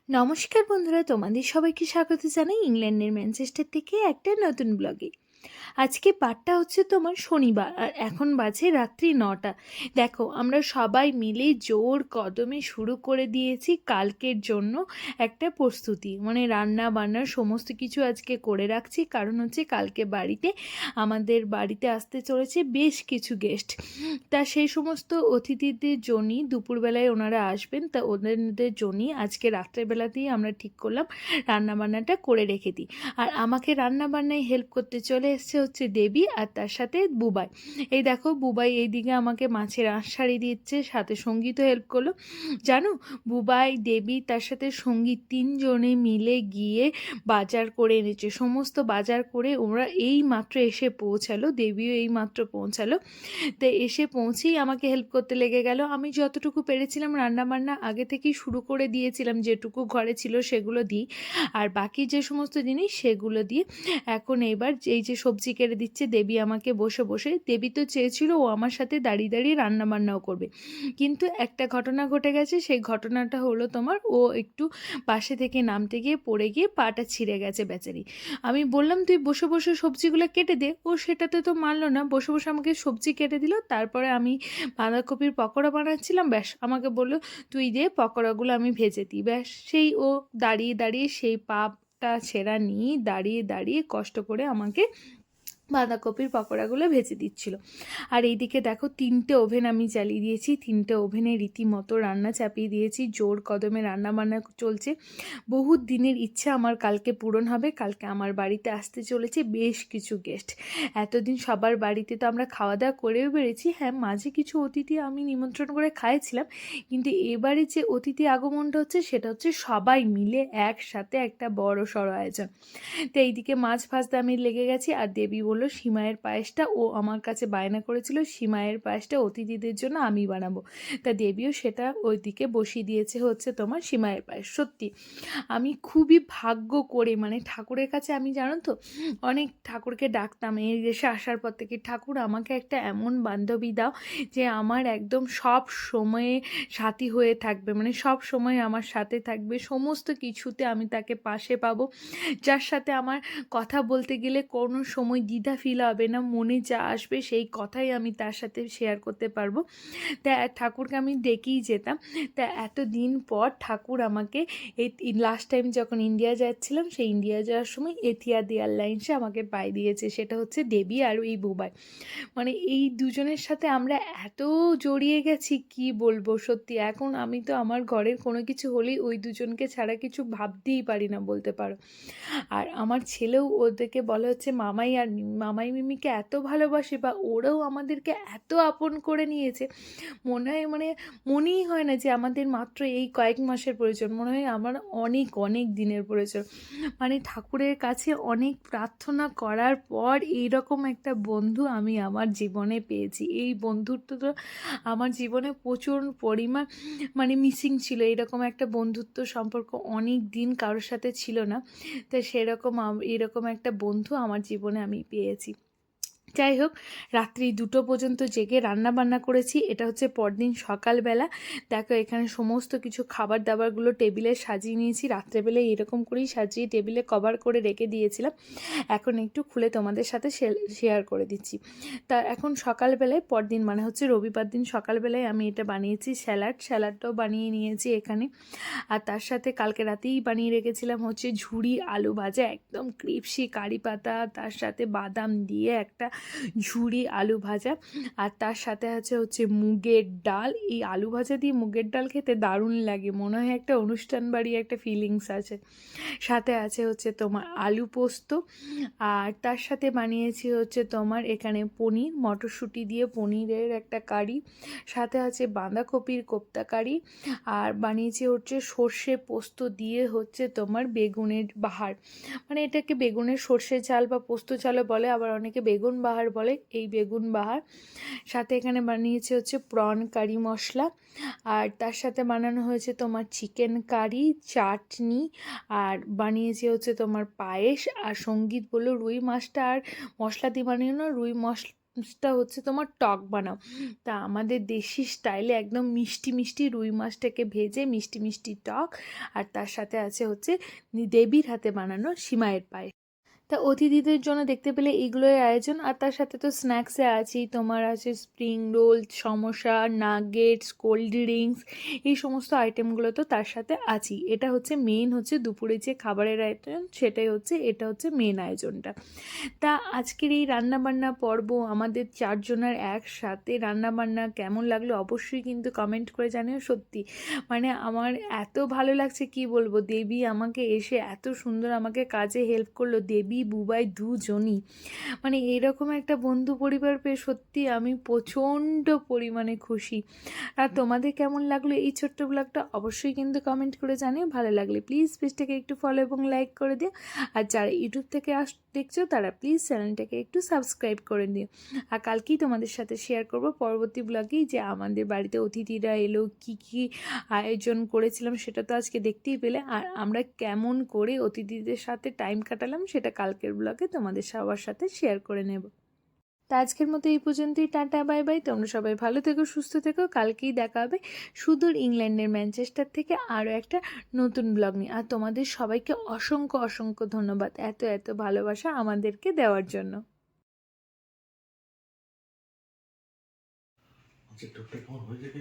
নমস্কার বন্ধুরা, তোমাদের সবাইকে স্বাগত জানাই ইংল্যান্ডের ম্যানচেস্টার থেকে একটা নতুন ব্লগে। আজকে পাঠটা হচ্ছে তোমার শনিবার, আর এখন বাজে রাত্রি 9টা। দেখো, আমরা সবাই মিলে জোর কদমে শুরু করে দিয়েছি কালকের জন্য একটা প্রস্তুতি, মানে রান্না বান্নার সমস্ত কিছু আজকে করে রাখছি। কারণ হচ্ছে কালকে আমাদের বাড়িতে আসতে চলেছে বেশ কিছু গেস্ট। তা সেই সমস্ত অতিথিদের জন্যই দুপুরবেলায় ওনারা আসবেন, তা ওদের জন্যই আজকে রাত্রেবেলাতেই আমরা ঠিক করলাম রান্নাবান্নাটা করে রেখে দিই। আর আমাকে রান্নাবান্নায় হেল্প করতে চলে এসছে হচ্ছে দেবী, আর তার সাথে বুবাই। এই দেখো, বুবাই এইদিকে আমাকে মাছের আঁশ ছাড়িয়ে দিচ্ছে, সাথে সঙ্গীতও হেল্প করলো। জানো, বুবাই, দেবী, তার সাথে সঙ্গীত তিনজনে মিলে গিয়ে বাজার করে এনেছে। সমস্ত বাজার করে ওরা এই মাত্র এসে পৌঁছালো, দেবীও এই মাত্র পৌঁছালো। তো এসে পৌঁছেই আমাকে হেল্প করতে লেগে গেল। আমি যতটুকু পেরেছিলাম রান্নাবান্না আগে থেকেই শুরু করে দিয়েছিলাম, যেটুকু ঘরে ছিল সেগুলো দিই, আর বাকি যে সমস্ত জিনিস সেগুলো দিয়ে এখন এবার এই যে সবজি কেটে দিচ্ছে দেবী আমাকে বসে বসে। দেবী তো চেয়েছিল ও আমার সাথে দাঁড়িয়ে দাঁড়িয়ে রান্নাবান্নাও করবে, কিন্তু একটা ঘটনা ঘটে গেছে। সেই ঘটনাটা হলো তোমার, ও একটু পাশে থেকে নামতে গিয়ে পড়ে গিয়ে পাটা ছিঁড়ে গেছে বেচারি। আমি বললাম তুই বসে বসে সবজিগুলো কেটে দে, ও সেটাতে তো মানলো না, বসে বসে আমাকে সবজি কেটে দিল। তারপরে আমি বাঁধাকপির পকোড়া বানাচ্ছিলাম, ব্যাস আমাকে বললো তুই দে, পকোড়াগুলো আমি ভেজে দিই। ব্যাস সেই ও দাঁড়িয়ে দাঁড়িয়ে সেই পাপটা ছেঁড়া নিয়ে দাঁড়িয়ে দাঁড়িয়ে কষ্ট করে আমাকে বাঁধাকপির পকোড়াগুলো ভেজে দিচ্ছিল। আর এইদিকে দেখো, 3টে ওভেন আমি জ্বালিয়ে দিয়েছি, 3টে ওভেনে রীতিমতো রান্না চাপিয়ে দিয়েছি, জোর কদমে রান্না বান্না চলছে। বহুত দিনের ইচ্ছা আমার কালকে পূরণ হবে। কালকে আমার বাড়িতে আসতে চলেছে বেশ কিছু গেস্ট। এতদিন সবার বাড়িতে তো আমরা খাওয়া দাওয়া করেও বেড়েছি, হ্যাঁ মাঝে কিছু অতিথি আমি নিমন্ত্রণ করে খাইয়েছিলাম, কিন্তু এবারে যে অতিথি আগমনটা হচ্ছে সেটা হচ্ছে সবাই মিলে একসাথে একটা বড় সড়ো আয়োজন। তো এইদিকে মাছ ভাজতে আমি লেগে গেছি, আর দেবী বললো সিমাইয়ের পায়েসটা ও আমার কাছে বায়না করেছিল, সিমাইয়ের পায়েসটা অতিথিদের জন্য আমি বানাবো। তা দেবীও সেটা ওইদিকে বসিয়ে দিয়েছে হচ্ছে তোমার সিমাইয়ের পায়েস। সত্যি আমি খুবই ভাগ্য করে, মানে ঠাকুরের কাছে আমি জানো তো অনেক ঠাকুরকে ডাকতাম এই দেশে আসার পর থেকে, ঠাকুর আমাকে একটা এমন বান্ধবী দাও যে আমার একদম সব সময়ে সাথী হয়ে থাকবে, মানে সব সময় আমার সাথে থাকবে, সমস্ত কিছুতে আমি তাকে পাশে পাবো, যার সাথে আমার কথা বলতে গেলে কোনো সময় দ্বিধা ফিল হবে না, মনে যা আসবে সেই কথাই আমি তার সাথে শেয়ার করতে পারবো। তা ঠাকুরকে আমি ডেকেই যেতাম। তা এতদিন পর ঠাকুর আমাকে এই লাস্ট টাইম যখন ইন্ডিয়া যাচ্ছিলাম, সেই ইন্ডিয়া যাওয়ার সময় এথিয়াদ এয়ারলাইন্সে আমাকে পাই দিয়েছে, সেটা হচ্ছে দেবী আর এই বুবাই। মানে এই দুজনের সাথে আমরা এত জড়িয়ে গেছি কি বলবো। সত্যি এখন আমি তো আমার ঘরের কোনো কিছু হলেই ওই দুজনকে ছাড়া কিছু ভাবতেই পারি না বলতে পারো। আর আমার ছেলেও ওদেরকে বলা হচ্ছে মামাই আর মামাই মিমিকে এত ভালোবাসে, বা ওরাও আমাদেরকে এত আপন করে নিয়েছে, মনে হয় মানে মনেই হয় না যে আমাদের মাত্র এই কয়েক মাসের প্রয়োজন, মনে হয় আমার অনেক অনেক দিনের প্রয়োজন। মানে ঠাকুরের কাছে অনেক প্রার্থনা করার পর এইরকম একটা বন্ধু আমি আমার জীবনে পেয়েছি। এই বন্ধুত্ব তো আমার জীবনে প্রচুর পরিমাণ মানে মিসিং ছিল। এরকম একটা বন্ধুত্ব সম্পর্ক অনেক দিন কারোর সাথে ছিল না। তো সেরকম এরকম একটা বন্ধু আমার জীবনে আমি পেয়েছি। যাই হোক, রাত্রি 2টো পর্যন্ত জেগে রান্না বান্না করেছি। এটা হচ্ছে পরদিন সকালবেলা। দেখো এখানে সমস্ত কিছু খাবার দাবারগুলো টেবিলে সাজিয়ে নিয়েছি, রাত্রেবেলায় এরকম করেই সাজিয়ে টেবিলে কভার করে রেখে দিয়েছিলাম। এখন একটু খুলে তোমাদের সাথে শেয়ার করে দিচ্ছি। তা এখন সকালবেলায়, পরদিন মানে হচ্ছে রবিবার দিন সকালবেলায় আমি এটা বানিয়েছি স্যালাডটাও বানিয়ে নিয়েছি এখানে। আর তার সাথে কালকে রাতেই বানিয়ে রেখেছিলাম হচ্ছে ঝুরি আলু ভাজা, একদম ক্রিপসি কারি পাতা, তার সাথে বাদাম দিয়ে একটা ঝুরি আলু ভাজা। আর তার সাথে হচ্ছে মুগের ডাল। এই আলু ভাজা দিয়ে মুগের ডাল খেতে দারুণ লাগে, মনে হয় একটা অনুষ্ঠান বাড়ি একটা ফিলিংস আছে। সাথে আছে হচ্ছে তোমার আলু পোস্ত, আর তার সাথে বানিয়েছি হচ্ছে তোমার এখানে পনির, মটরশুঁটি দিয়ে পনিরের একটা কারি, সাথে আছে বাঁধাকপির কোপ্তা কারি, আর বানিয়েছি হচ্ছে সর্ষে পোস্ত দিয়ে হচ্ছে তোমার বেগুনের বাহার। মানে এটাকে বেগুনের সর্ষে চাল বা পোস্ত চালও বলে, আবার অনেকে বেগুন বাহার বলে। এই বেগুন বাহার সাথে এখানে বানিয়েছে হচ্ছে প্রন কারি মশলা, আর তার সাথে বানানো হয়েছে তোমার চিকেন কারি, চাটনি, আর বানিয়েছে হচ্ছে তোমার পায়েস। আর সঙ্গীত বললো রুই মাছটা আর মশলা দিয়ে বানিয়ে না, রুই মাছটা হচ্ছে তোমার টক বানাও। তা আমাদের দেশি স্টাইলে একদম মিষ্টি মিষ্টি রুই মাছটাকে ভেজে মিষ্টি মিষ্টি টক, আর তার সাথে আছে হচ্ছে দেবীর হাতে বানানো সিমাইয়ের পায়েস। তা অতিথিদের জন্য দেখতে পেলে এগুলোই আয়োজন, আর তার সাথে তো স্ন্যাক্সে আছেই, তোমার আছে spring roll, samosa, nuggets, cold drinks, এই সমস্ত আইটেমগুলো তো তার সাথে আছেই। এটা হচ্ছে মেন, হচ্ছে দুপুরে যে খাবারের আয়োজন সেটাই হচ্ছে, এটা হচ্ছে মেন আয়োজনটা। তা আজকের এই রান্নাবান্না পর্ব আমাদের চারজনের একসাথে রান্নাবান্না কেমন লাগলো অবশ্যই কিন্তু কমেন্ট করে জানিও। সত্যি মানে আমার এত ভালো লাগছে, কি বলবো, দেবী আমাকে এসে এত সুন্দর আমাকে কাজে হেল্প করলো, দেবী বুবাই দুজনই। মানে এরকম একটা বন্ধু পরিবার পেয়ে সত্যি আমি প্রচণ্ড পরিমাণে খুশি। আর তোমাদের কেমন লাগলো এই ছোট্ট ব্লগটা অবশ্যই কিন্তু কমেন্ট করে জানিও। ভালো লাগলে প্লিজ পেজটাকে একটু ফলো এবং লাইক করে দিও, আর যারা ইউটিউব থেকে দেখছো তারা প্লিজ চ্যানেলটাকে একটু সাবস্ক্রাইব করে দিও। আর কালকেই তোমাদের সাথে শেয়ার করব পরবর্তী ব্লগেই যে আমাদের বাড়িতে অতিথিরা এলো, কি কি আয়োজন করেছিলাম সেটা তো আজকে দেখতেই পেলে, আর আমরা কেমন করে অতিথিদের সাথে টাইম কাটালাম সেটা কালকের ব্লগে তোমাদের সবার সাথে শেয়ার করে নেব। তা আজকের মতো এই পর্যন্তই, টাটা বাই বাই। তোমরা সবাই ভালো থেকো, সুস্থ থেকো। কালকেই দেখা হবে সুদূর ইংল্যান্ডের ম্যানচেস্টার থেকে আরও একটা নতুন ব্লগ নিয়ে। আর তোমাদের সবাইকে অসংখ্য অসংখ্য ধন্যবাদ এত এত ভালোবাসা আমাদেরকে দেওয়ার জন্য। আচ্ছা, টুকটাক আমার হয়ে যাবে।